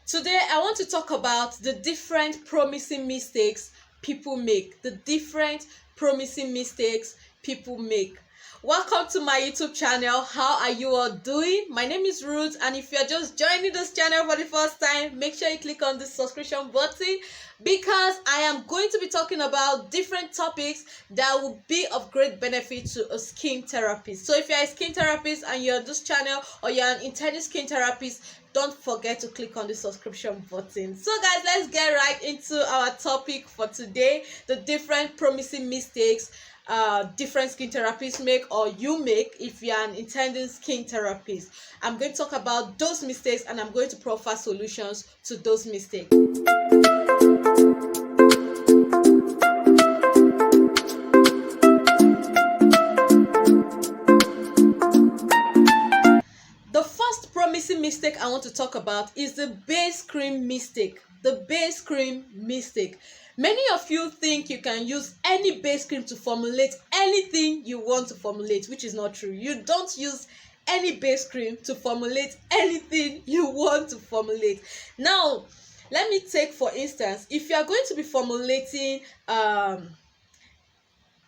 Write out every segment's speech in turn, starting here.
Today, I want to talk about the different promising mistakes people make. The different promising mistakes people make. Welcome to my YouTube channel. How are you all doing? My name is Ruth, and if you're just joining this channel for the first time, make sure you click on the subscription button because I am going to be talking about different topics that will be of great benefit to a skin therapist. So if you're a skin therapist and you're on this channel or you're an intended skin therapist, don't forget to click on the subscription button. So guys, let's get right into our topic for today: the different promising mistakes different skin therapists make, or you make if you're an intending skin therapist. I'm going to talk about those mistakes and I'm going to proffer solutions to those mistakes. The first promising mistake I want to talk about is the base cream mistake. The base cream mistake. Many of you think you can use any base cream to formulate anything you want to formulate, which is not true. You don't use any base cream to formulate anything you want to formulate. Now, let me take for instance, if you are going to be formulating an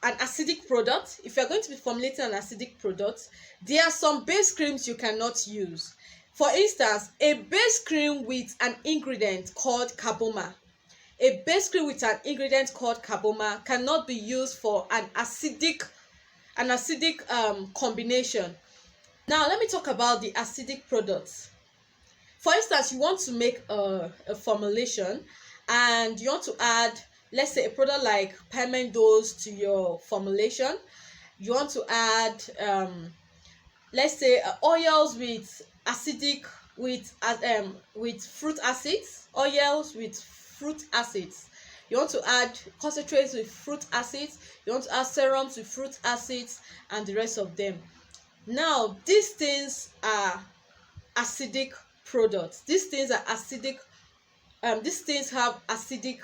acidic product, there are some base creams you cannot use. For instance, a base cream with an ingredient called carboma. A base cream with an ingredient called carboma cannot be used for an acidic combination. Now, let me talk about the acidic products. For instance, you want to make a formulation and you want to add, let's say, a product like pimento to your formulation. You want to add, let's say, oils with fruit acids, fruit acids. You want to add concentrates with fruit acids, you want to add serums with fruit acids, and the rest of them. Now, these things are acidic products. These things are acidic. These things have acidic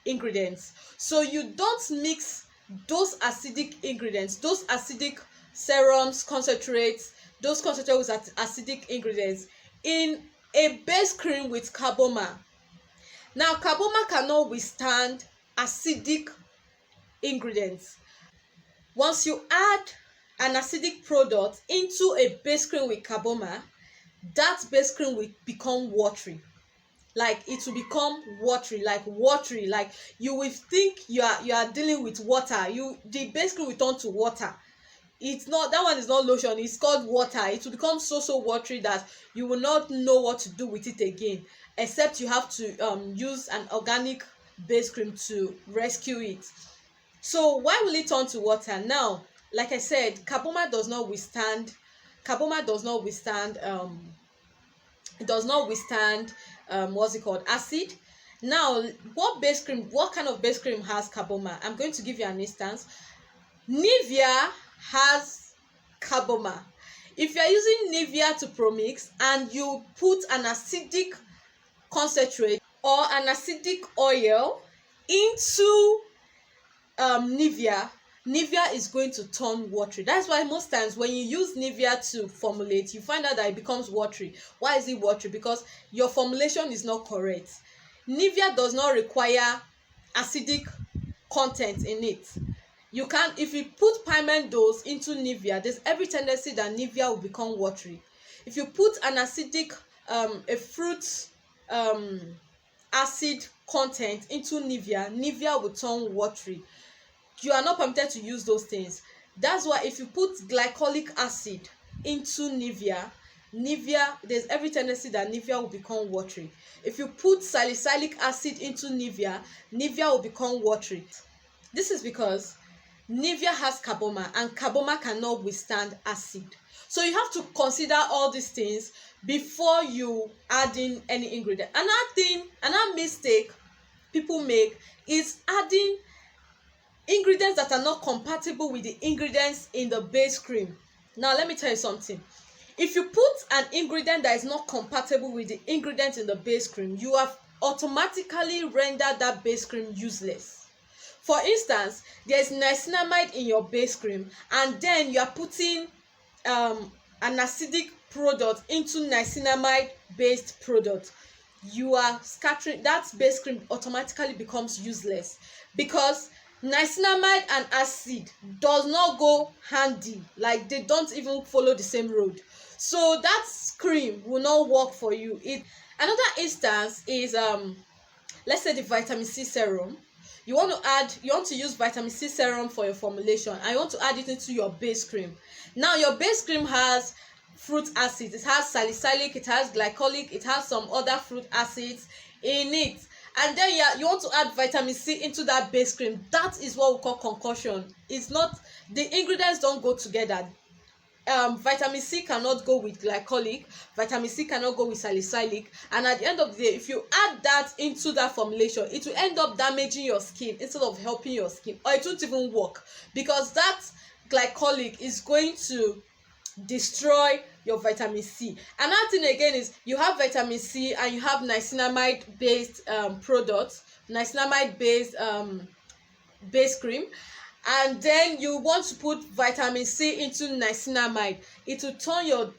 ingredients. So you don't mix those acidic ingredients, those acidic serums, concentrates, those concentrates with acidic ingredients in a base cream with carboma. Now, carboma cannot withstand acidic ingredients. Once you add an acidic product into a base cream with carboma, that base cream will become watery. Like, it will become watery, like you will think you are dealing with water. The base cream will turn to water. It's not, that one is not lotion, it's called water. It will become so watery that you will not know what to do with it again, except you have to use an organic base cream to rescue it. So why will it turn to water? Now, like I said, carboma does not withstand acid. Now, what kind of base cream has carboma? I'm going to give you an instance. Nivea has carboma. If you are using Nivea to Promix and you put an acidic concentrate or an acidic oil into Nivea is going to turn watery. That's why most times when you use Nivea to formulate, you find out that it becomes watery. Why is it watery? Because your formulation is not correct. Nivea does not require acidic content in it. You can't, if you put pimento into Nivea, there's every tendency that Nivea will become watery. If you put an acidic a fruit acid content into Nivea will turn watery. You are not permitted to use those things. That's why if you put glycolic acid into Nivea, there's every tendency that Nivea will become watery. If you put salicylic acid into Nivea will become watery. This is because Nivea has carboma, and carboma cannot withstand acid. So you have to consider all these things before you add in any ingredient. Another mistake people make is adding ingredients that are not compatible with the ingredients in the base cream. Now, let me tell you something. If you put an ingredient that is not compatible with the ingredients in the base cream, you have automatically rendered that base cream useless. For instance, there is niacinamide in your base cream, and then you are putting an acidic product into niacinamide based product. you are scattering, that base cream automatically becomes useless, because niacinamide and acid does not go handy, like they don't even follow the same road, so that cream will not work for you. Another instance is let's say the vitamin C serum. You want to use vitamin C serum for your formulation, and you want to add it into your base cream. Now your base cream has fruit acids, it has salicylic, it has glycolic, it has some other fruit acids in it, and then you want to add vitamin C into that base cream. That is what we call concoction. It's not, the ingredients don't go together. Vitamin C cannot go with glycolic, vitamin C cannot go with salicylic, and at the end of the day, if you add that into that formulation, it will end up damaging your skin instead of helping your skin, or it won't even work, because that glycolic is going to destroy your vitamin C. Another thing again is, you have vitamin C and you have niacinamide based products, niacinamide based base cream, and then you want to put vitamin C into niacinamide. It will turn your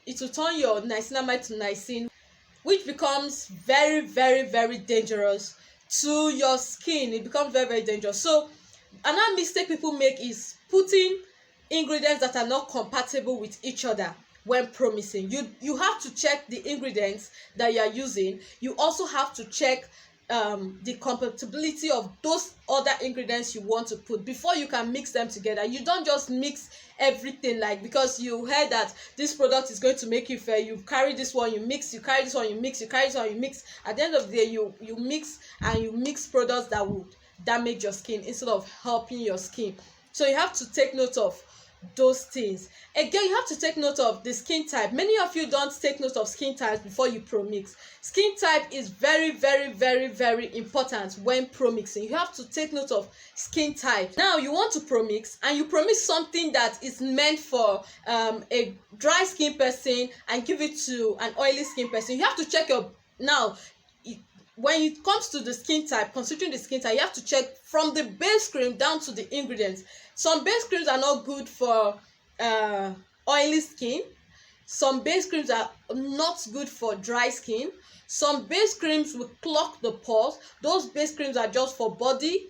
niacinamide to niacin, which becomes very, very, very dangerous to your skin. It becomes very, very dangerous. So another mistake people make is putting ingredients that are not compatible with each other when promixing. You have to check the ingredients that you are using. You also have to check the compatibility of those other ingredients you want to put before you can mix them together. You don't just mix everything, like because you heard that this product is going to make you fair, you carry this one, you mix, you carry this one, you mix, you carry this one, you mix. At the end of the day, you mix products that would damage your skin instead of helping your skin. So you have to take note of those things. Again, you have to take note of the skin type. Many of you don't take note of skin types before you promix. Skin type is very, very, very, very important when promixing. You have to take note of skin type. Now you want to promix, and you promix something that is meant for a dry skin person and give it to an oily skin person. You have to check when it comes to the skin type, considering the skin type, you have to check from the base cream down to the ingredients. Some base creams are not good for oily skin. Some base creams are not good for dry skin. Some base creams will clog the pores. Those base creams are just for body.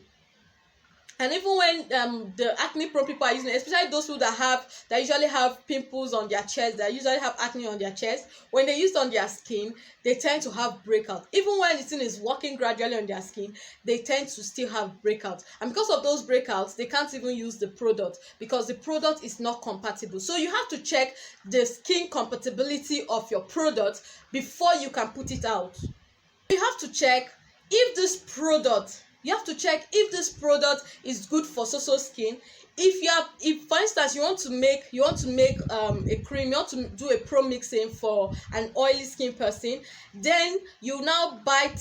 And even when the acne prone people are using it, especially those people that usually have pimples on their chest, that usually have acne on their chest, when they use it on their skin, they tend to have breakouts. Even when the thing is working gradually on their skin, they tend to still have breakouts. And because of those breakouts, they can't even use the product because the product is not compatible. So you have to check the skin compatibility of your product before you can put it out. You have to check if this product is good for so skin. If for instance you want to make a cream, you want to do a promixing for an oily skin person, then you now buy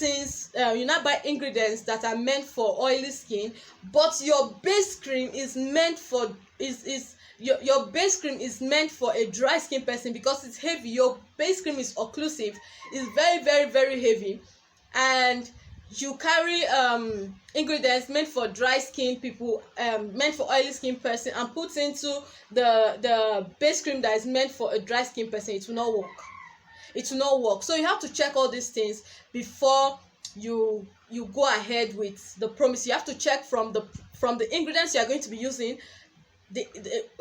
ingredients that are meant for oily skin, but your base cream is meant for your base cream is meant for a dry skin person because it's heavy. Your base cream is occlusive, it's very, very, very heavy, and you carry ingredients meant for dry skin people, meant for oily skin person, and put into the base cream that is meant for a dry skin person, it will not work. So you have to check all these things before you go ahead with the promix. You have to check from the ingredients you are going to be using.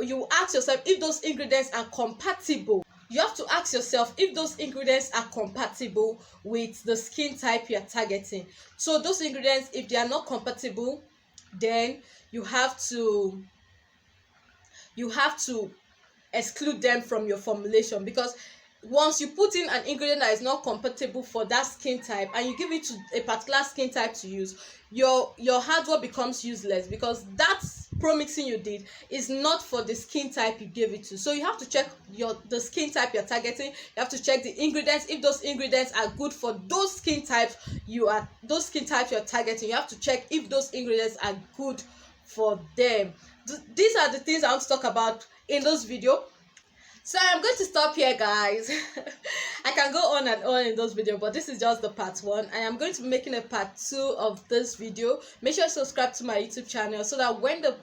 You ask yourself if those ingredients are compatible. You have to ask yourself if those ingredients are compatible with the skin type you are targeting. So those ingredients, if they are not compatible, then you have to exclude them from your formulation, because once you put in an ingredient that is not compatible for that skin type and you give it to a particular skin type to use, your hard work becomes useless, because that promixing you did is not for the skin type you gave it to. So you have to check the skin type you're targeting. You have to check the ingredients, if those ingredients are good for those skin types you're targeting. You have to check if those ingredients are good for them. These are the things I want to talk about in this video. So I'm going to stop here, guys. I can go on and on in those videos, but this is just the part 1. I am going to be making a part 2 of this video. Make sure you subscribe to my YouTube channel so that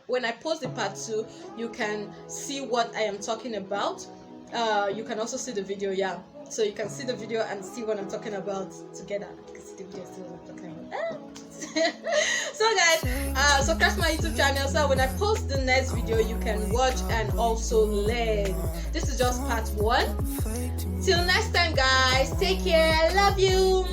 when I post the part 2, you can see what I am talking about. you can also see the video. Yeah, so you can see the video and see what I'm talking about together. You can see the video, see what I'm talking about. So guys, subscribe to my YouTube channel so when I post the next video you can watch and also learn. This is just part 1. Till next time guys, take care, I love you.